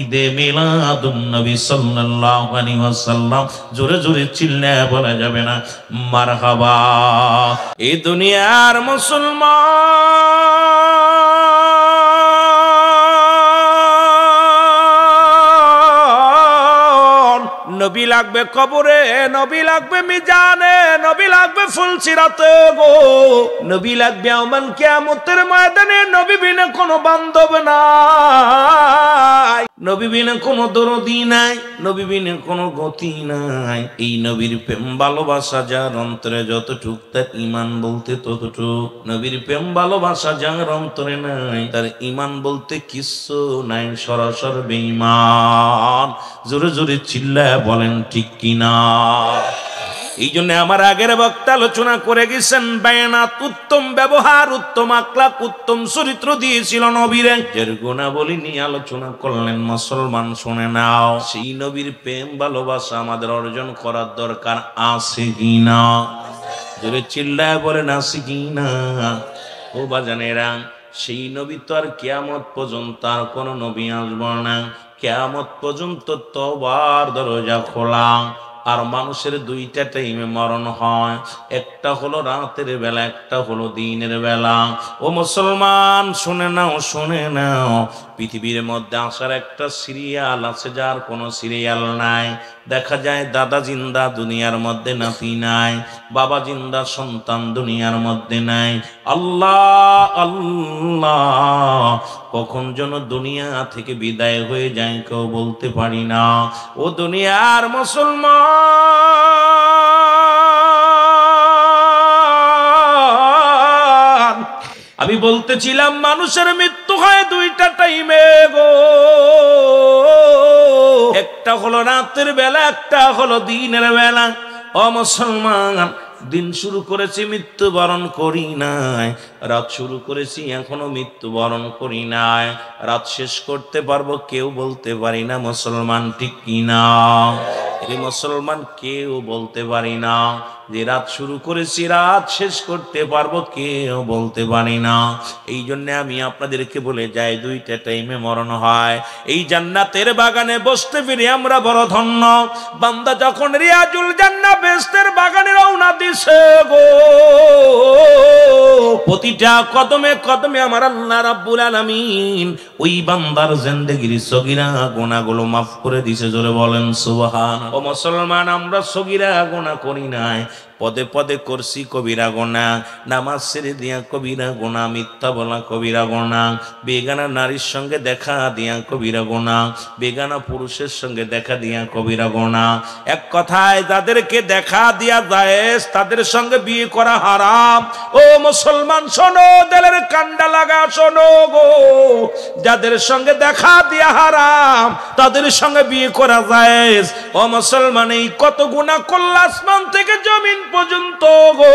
S1: ঈদে মিলাদুন নবী সাল্লাল্লাহু আলাইহি ওয়াসাল্লাম। জোরে জোরে চিল্লায় বলা যাবে না মারহাবা। এই দুনিয়ার মুসলমান নবী লাগবে কবরে, নবী লাগবে মিজানে, নবী লাগবে ফুলসিরাতে গো, নবী লাগবে ইয়াউমুল কিয়ামতের ময়দানে। নবী বিনা কোনো বান্ধব নাই, নবী বিনা কোনো দরদি নাই, নবী বিনা কোনো গতি নাই। এই নবীর প্রেম ভালোবাসা যার অন্তরে যতটুক, তার ঈমান বলতে ততটুক। নবীর প্রেম ভালোবাসা যার অন্তরে নাই, তার ঈমান বলতে কিচ্ছু নাই, সরাসর বেঈমান। জোরে জোরে চিল্লায় বলেন ঠিক কিনা? এই জন্য আমার আগের বক্তা আলোচনা করে গেছেন বায়ানাত, উত্তম ব্যবহার, উত্তম আখলাক, উত্তম চরিত্র দিয়েছিল নবীরে। এর গুণাবলী নিয়ে আলোচনা করলেন। মুসলমান শুনে নাও, সেই নবীর প্রেম ভালোবাসা আমাদের অর্জন করার দরকার আছে কিনা? জোরে চিল্লায় বলেন আছে কিনা? ও বাজানেরা, সেই নবী তো আর কিয়ামত পর্যন্ত আর কোন নবী আসবে না। কিয়ামত পর্যন্ত তওবার দরজা খোলা। আর মানুষের 2টা টাইমে মরণ হয়, একটা হলো রাতের বেলা, একটা হলো দিনের বেলা। ও মুসলমান শুনে নাও, পৃথিবীর মধ্যে আসার একটা সিরিয়াল আছে যার কোনো সিরিয়াল নাই। দেখা যায় দাদা জিন্দা, দুনিয়ার মধ্যে নাতি নাই, বাবা জিন্দা, সন্তান দুনিয়ার মধ্যে নাই। আল্লাহ আল্লাহ কখন যেন দুনিয়া থেকে বিদায় হয়ে যায় কেউ বলতে পারি না। ও দুনিয়ার মুসলমান, আমি বলতেছিলাম মানুষের মৃত্যু হয় 2টা টাইমে গো, একটা হলো রাতের বেলা, একটা হলো দিনের বেলা। ও মুসলমান, দিন শুরু করেছি মৃত্যুবরণ করি নাই, রাত শুরু করেছি এখনো মৃত্যুবরণ করি নাই, রাত শেষ করতে পারবো কেউ বলতে পারি না। মুসলমান ঠিক কিনা? এই মুসলমান কেউ বলতে পারি না যে রাত শুরু করেছি রাত শেষ করতে পারবো, কেউ বলতে পারি না। এই জন্য আমি আপনাদেরকে বলে যাই 2টা টাইমে মরণ হয়। এই জান্নাতের বাগানে বসতে পেরে আমরা বড় ধন্য। বান্দা যখন রিয়াজুল জান্নাহ বেহেশতের বাগানে রওনা দিছে গো, প্রতিটা কদমে কদমে আমার আল্লাহ রাব্বুল আলামিন ওই বান্দার জিন্দেগির সগীরা গুনাহগুলো মাফ করে দিয়েছে। জোরে বলেন সুবহানাল্লাহ। ও মুসলমান, আমরা সগীরা গুনাহ করি নাই, পদে পদে করছি কবিরা গোনা, নামাজ ছেড়ে দিয়া কবিরা গোনা, মিথ্যা বলা কবিরা গোনা, বেগানা নারীর সঙ্গে দেখা দিয়া কবিরা গোনা, বেগানা পুরুষের সঙ্গে দেখা দিয়া কবিরা গোনা। এক কথায় যাদেরকে দেখা দিয়া জায়েজ তাদের সঙ্গে বিয়ে করা হারাম। ও মুসলমান শোনো, দিলের কান্ডা লাগা শোনো গো, যাদের সঙ্গে দেখা দিয়া হারাম তাদের সঙ্গে বিয়ে করা জায়েজ। ও মুসলমান, এই কত গুনাহ করলে আসমান থেকে জমিন পর্যন্ত গো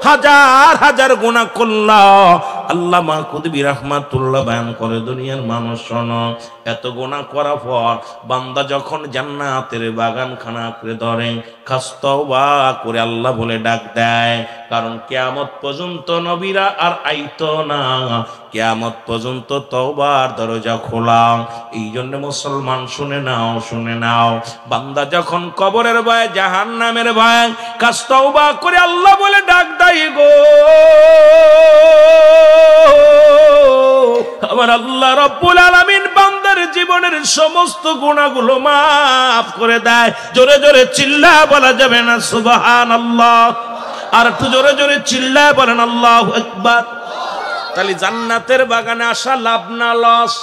S1: হাজার হাজার গুনাহ করলা। আল্লামা কুতুবী রাহমাতুল্লাহ বয়ান করে, দুনিয়ার মানুষ শোনো, এত গুনাহ করার পর বান্দা যখন জান্নাতের বাগানখানা আঁকড়ে ধরে, খাস তওবা করে আল্লাহ বলে ডাক দেয়। কারণ কিয়ামত পর্যন্ত নবীরা আর আইতো না, কিয়ামত পর্যন্ত তওবার দরজা খোলা। এই জন্য মুসলমান শুনে নাও, শুনে নাও, বান্দা যখন কবরের ভয়, জাহান্নামের ভয়, খাস তওবা করে আল্লাহ বলে ডাক দেয় গো, আমার আল্লাহ রাব্বুল আলামিন বান্দার জীবনের সমস্ত গুনাহগুলো মাফ করে দেয়। জোরে জোরে চিল্লা বলা যাবে না সুবহানাল্লাহ? আর একটু জোরে জোরে চিল্লা বলেন আল্লাহু আকবার। তাহলে জান্নাতের বাগানে আসা লাভ না লস?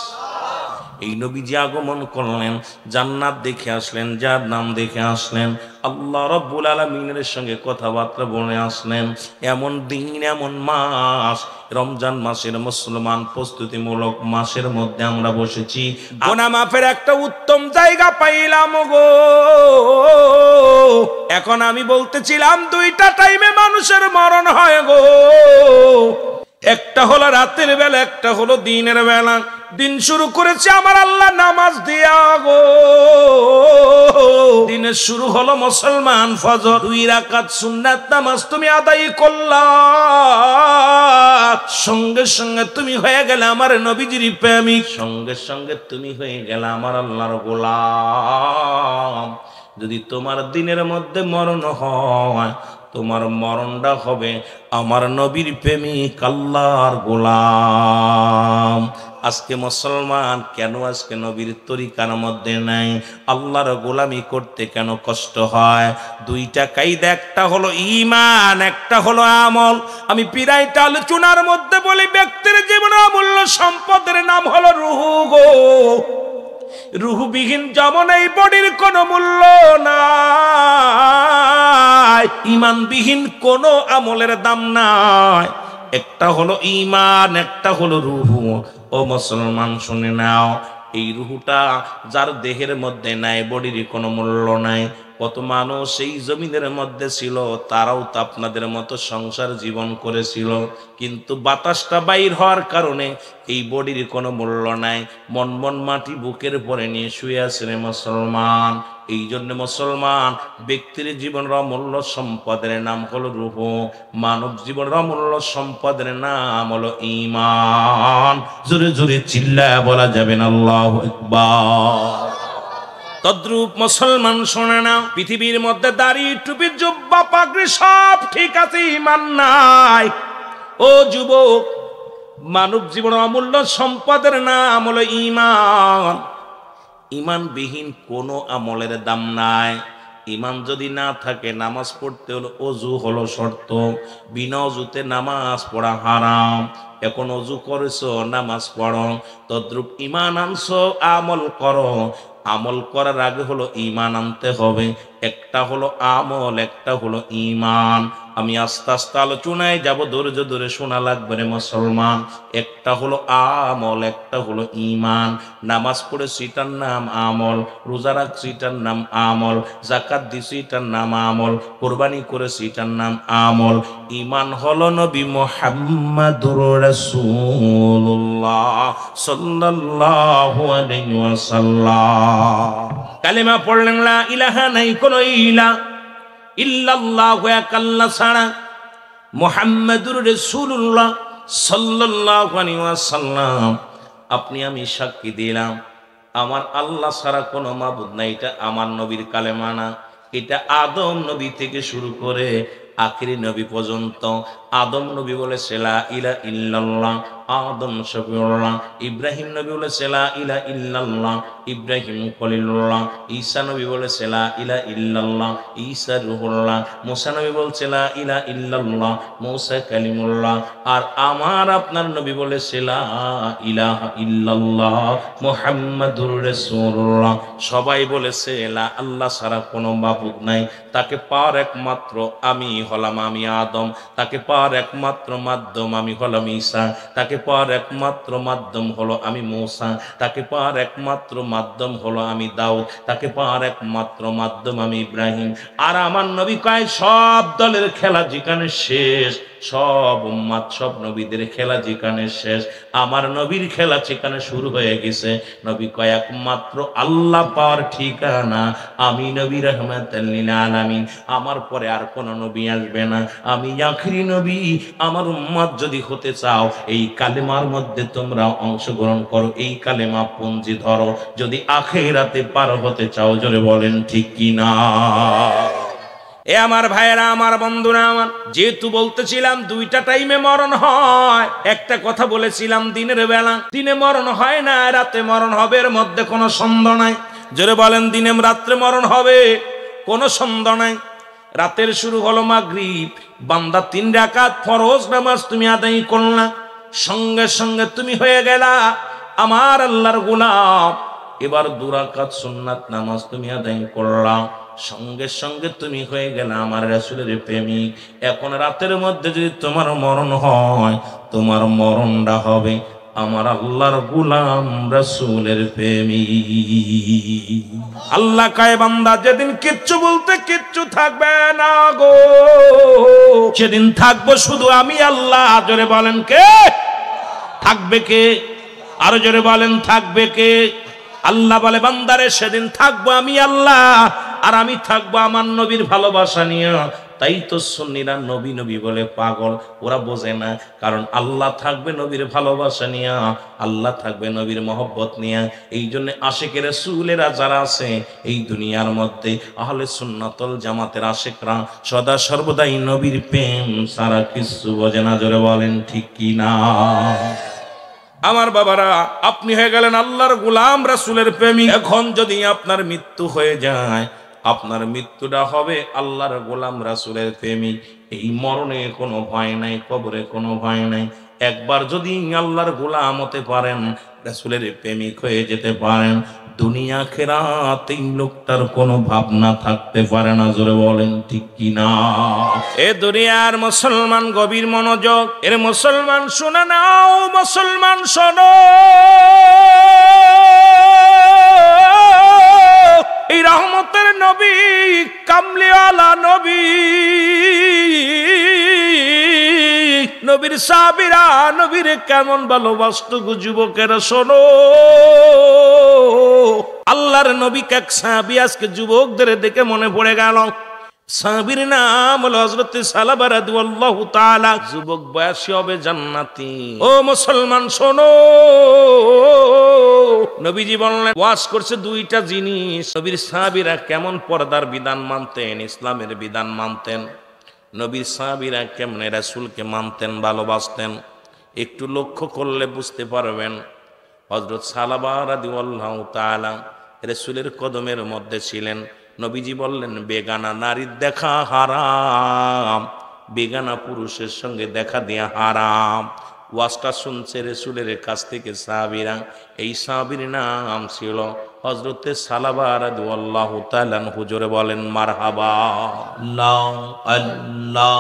S1: এই নবীজি আগমন করলেন, জান্নাত দেখে আসলেন, যার নাম দেখে আসলেন, আল্লাহ রাব্বুল আলামিনের সঙ্গে কথাবার্তা বলে আসলেন। এমন দিন, এমন মাস, রমজান মাসের মুসলমান প্রস্তুতিমূলক মাসের মধ্যে আমরা বসেছি। গুনাহ মাফের একটা উত্তম জায়গা পাইলাম গো। এখন আমি বলতেছিলাম দুইটা টাইমে মানুষের মরণ হয় গো, একটা হলো রাতের বেলা, একটা হলো দিনের বেলা। দিন শুরু করেছে আমার আল্লাহ নামাজ দিয়া গো। দিনের শুরু হলো মুসলমান ফজর, 2 রাকাত সুন্নাত নামাজ তুমি আদায় করলা, সঙ্গে সঙ্গে তুমি হয়ে গেলে আমার নবীজির প্রেমিক, সঙ্গে সঙ্গে তুমি হয়ে গেলে আমার আল্লাহর গোলাম। যদি তোমার দিনের মধ্যে মরণ হয়, তোমার মরণটা হবে আমার নবীর প্রেমিক, আল্লাহর গোলাম। আজকে মুসলমান কেন আজকে নবীর তরিকার মধ্যে নাই? আল্লাহর গোলামি করতে কেন কষ্ট হয়? দুইটা কায়দা, একটা হলো ঈমান, একটা হলো আমল। আমি পিরাইটা আলোচনার মধ্যে বলি, ব্যক্তির জীবনে অমূল্য সম্পদের নাম হলো রূহ গো। রূহবিহীন যেমন এই বডির কোনো মূল্য নাই, ঈমানবিহীন কোনো আমলের দাম নাই। একটা হলো ঈমান, একটা হলো রূহ। ও মুসলমান শুনে নাও, এই রূহটা যার দেহের মধ্যে নাই, বডির কোনো মূল্য নাই। কত মানুষ এই জমিনের মধ্যে ছিল, তারাও তো আপনাদের মতো সংসার জীবন করেছিল, কিন্তু বাতাসটা বাইর হওয়ার কারণে এই বডির কোনো মূল্য নাই। মন মন মাটি বুকের পরে নিয়ে শুয়ে আছে রে মুসলমান। এই জন্য মুসলমান, ব্যক্তির জীবনের অমূল্য সম্পদের নাম হলো রূহ, মানব জীবনের অমূল্য সম্পদের নাম হলো ঈমান। জোরে জোরে চিল্লায়া বলা যাবে না আল্লাহু আকবার? তদ্রূপ মুসলমান শোনে না, পৃথিবীর মধ্যে দাড়ি, টুপি, জুব্বা, পাগড়ি সব ঠিক আছে, ঈমান নাই। ও যুবক, মানব জীবনের অমূল্য সম্পদের নাম হলো ঈমান। ঈমানবিহীন কোনো আমলের দাম নাই। ঈমান যদি না থাকে, নামাজ পড়তে হলো ওযু হলো শর্ত, বিনা ওযুতে নামাজ পড়া হারাম। এখন ওযু করেছো, নামাজ পড়ো, তদ্রূপ ঈমান আনছো, আমল করো। আমল করার আগে হলো ঈমান আনতে হবে। একটা হলো আমল, একটা হলো ঈমান। আমি আস্তে আস্তে আলোচনায় যাব, ধৈর্য ধরে শোনা লাগবে রে মুসলমান। একটা হলো আমল, একটা হলো ঈমান। নামাজ পড়েছি এটার নাম আমল, রোজা রাখছি এটার নাম আমল, যাকাত দিছি এটার নাম আমল, কুরবানি করেছি এটার নাম আমল। ঈমান হলো নবী মুহাম্মদুর রাসূলুল্লাহ সাল্লাল্লাহু আলাইহি ওয়াসাল্লাম। কালেমা পড়লেন, লা ইলাহা, নাই কোনো ইলা ইল্লাল্লাহু, এক আল্লাহ ছাড়া, মুহাম্মাদুর রাসূলুল্লাহ সাল্লাল্লাহু আলাইহি ওয়াসাল্লাম। আপনি আমি সাক্ষী দিলাম, আমার আল্লাহ ছাড়া কোনো মাবুদ নাই। এটা আমার নবীর কালেমা না, এটা আদম নবী থেকে শুরু করে আখিরি নবী পর্যন্ত। আদম নবী বলেছে লা ইলাহা ইল্লাল্লাহ, আদম শফিউল্লাহ। ইব্রাহিম নবী বলেছে লা ইলাহা ইল্লাল্লাহ, ইব্রাহিম খলিলুল্লাহ। ঈসা নবী বলেছে লা ইলাহা ইল্লাল্লাহ, ঈসা রূহুল্লাহ। মুসা নবী বলেছে লা ইলাহা ইল্লাল্লাহ, মুসা কালিমুল্লাহ। আর আমার আপনার নবী বলেছে লা ইলাহা ইল্লাল্লাহ, মুহাম্মাদুর রাসূলুল্লাহ। সবাই বলেছে লা, আল্লাহ ছাড়া কোনো মাবুদ নাই, তাকে পাওয়ার একমাত্র আমি হলাম, আমি আদম। তাকে পাওয়ার পাওয়ার একমাত্র মাধ্যম আমি হলাম ঈসা, তাকে পাওয়ার একমাত্র মাধ্যম হলো আমি মূসা, তাকে পাওয়ার একমাত্র মাধ্যম হলো আমি দাউদ, তাকে পাওয়ার একমাত্র মাধ্যম আমি ইব্রাহিম। আর আমার নবী কয় সব দলের খেলা যেখানে শেষ, সব উম্মাত সব নবীদের খেলা যেখানে শেষ, আমার নবীর খেলা যেখানে শুরু হয়ে গেছে। নবী কয় একমাত্র আল্লাহ পাওয়ার ঠিকানা আমি নবী রাহমাতাল লিল আলামিন, আমার পরে আর কোন নবী আসবে না, আমি আখিরি নবী। আমার উম্মত যদি হতে চাও এই কালেমার মধ্যে তোমরা অংশগ্রহণ করো, এই কালেমা পুঞ্জি ধরো, যদি আখিরাতে পার হতে চাও। জোরে বলেন ঠিক কি না? এ আমার ভাইয়েরা, আমার বন্ধুরা, আমার যেহেতু বলতেছিলাম দুইটা টাইমে মরণ হয়, একটা কথা বলেছিলাম দিনের বেলা দিনে মরণ হয় না, রাতে মরণ হবে, এর মধ্যে কোনো সন্দেহ নাই। জোরে বলেন দিনে রাত্রে মরণ হবে, কোনো সন্দেহ নাই। রাতের শুরু হলো মাগরিব, বান্দা 3 রাকাত ফরজ নামাজ তুমি আদায় করলা, সঙ্গে সঙ্গে তুমি হয়ে গেলা আমার আল্লাহর গোলাম। এবার 2 রাকাত সুন্নাত নামাজ তুমি আদায় করলা, সঙ্গে সঙ্গে তুমি হয়ে গেলে আমার রাসূলের প্রেমিক। এখন রাতের মধ্যে যদি তোমার মরণ হয়, তোমার মরণটা হবে আমার আল্লাহর গোলাম রাসূলের প্রেমিক। আল্লাহ কয় বান্দা যেদিন কিচ্ছু বলতে কিচ্ছু থাকবে না গো, সেদিন থাকবো শুধু আমি আল্লাহ। জোরে বলেন কে থাকবে? কে? আরো জোরে বলেন থাকবে কে? আল্লাহ বলে বান্দারে সেদিন থাকবো আমি আল্লাহ, আর আমি থাকবো আমার নবীর ভালোবাসা নিয়ে। তাই তো সুন্নিরা নবী নবী বলে পাগল, ওরা বোঝে না। কারণ আল্লাহ থাকবে নবীর ভালোবাসা নিয়ে, আল্লাহ থাকবে নবীর মহব্বত নিয়ে। এই জন্য আশিকে রাসূলেরা যারা আছে এই দুনিয়ার মধ্যে, আহলে সুন্নাতুল জামাতের আশিকরা সদা সর্বদাই নবীর প্রেম সারা কিছু বোঝে না। জোরে বলেন ঠিক কি না? আমার বাবারা, আপনি হয়ে গেলেন আল্লাহর গোলাম রাসূলের প্রেমিক। এখন যদি আপনার মৃত্যু হয়ে যায়, আপনার মৃত্যুটা হবে আল্লাহর গোলাম রাসূলের প্রেমিক। এই মরণে কোনো ভয় নাই, কবরে কোনো ভয় নাই। একবার যদি আল্লাহর গোলাম হতে পারেন, রাসূলের প্রেমিক হয়ে যেতে পারেন, দুনিয়া আখিরাত এই লোকটার কোনো ভাবনা থাকতে পারে না। জোরে বলেন ঠিক কি না? এ দুনিয়ার মুসলমান গভীর মনোযোগ, এর মুসলমান শুনে নাও, মুসলমান শোনো। এই রহমতের নবী, কামলিওয়ালা নবী, নবীর সাহাবীরা নবীর কেমন ভালোবাসতো গো যুবকেরা, শোনো। আল্লাহর নবী এক সাহাবী আজকে যুবকদের দেখে মনে পড়ে গেল। সাহাবীর নাম হলো হযরত সালাবা রাদিয়াল্লাহু তাআলা। যুবক বয়সী হবে জান্নাতি। ও মুসলমান শোনো, নবীজি বললেন, ওয়াজ করছে 2টা জিনিস। নবীর সাহাবীরা কেমন পর্দার বিধান মানতেন, ইসলামের বিধান মানতেন, নবীর সাহাবীরা কেমনে রাসূলকে মানতেন, ভালোবাসতেন, একটু লক্ষ্য করলে বুঝতে পারবেন। হযরত সালাবা রাদিয়াল্লাহু তাআলা রাসূলের কদমের মধ্যে ছিলেন। নবীজি বললেন, বেগানা নারীর দেখা হারাম, বেগানা পুরুষের সঙ্গে দেখা দেয়া হারাম। ওয়াজটা শুনছে রাসূলের কাছ থেকে সাহাবীরা। এই সাহাবীর নাম ছিল হযরতে সালাবা রাদিয়াল্লাহু তাআলা। হুজুরে বলেন মারহাবা। আল্লাহ আল্লাহ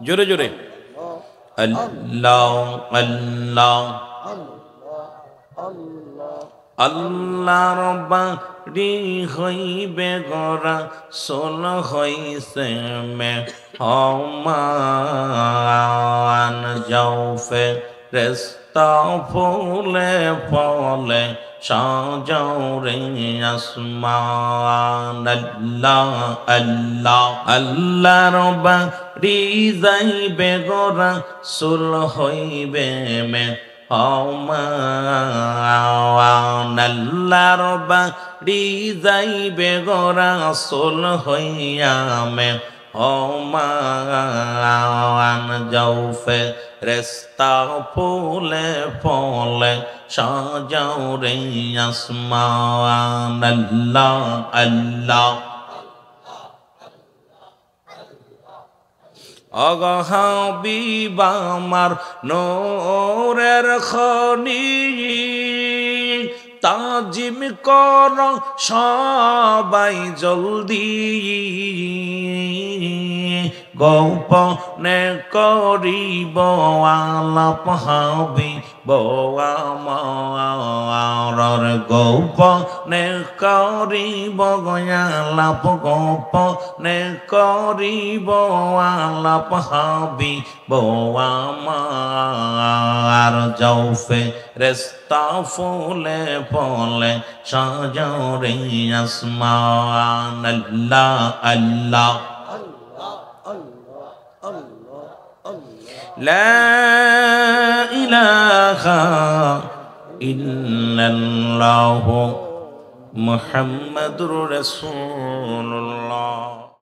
S1: জোরে জোরে আল্লাহ আল্লাহ আল্লাহর বাড়ি হইবে গোরা সোল হইছে মে হমান জৌফে রেস্তা ফুলে ফলে সাজাও রে আসমান। আল্লাহ আল্লাহ আল্লাহর বাড়ি যাইবে গোরা সোল হইবে মে হমান। আল্লাহর বাড়ি যাইবে গোরা সোল হইয়া মে হমান জৌফে রেস্তা ফুলে ফলে সাজাও রে আসমান। আল্লাহ আল্লাহ ওগো হাবিব আমার নূরের খনি, তাজিম কর সবাই জলদি গোপনে করিব আলাপ হাবিব আমার গোপনে করিব আলাপ গোপনে করিব আলাপ হাবিব আমার জৌফে রেস্তা ফুলে ফলে সাজরে আসমান আল্লাহ আল্লাহ লা ইলাহা ইল্লাল্লাহু মুহাম্মাদুর রাসূলুল্লাহ।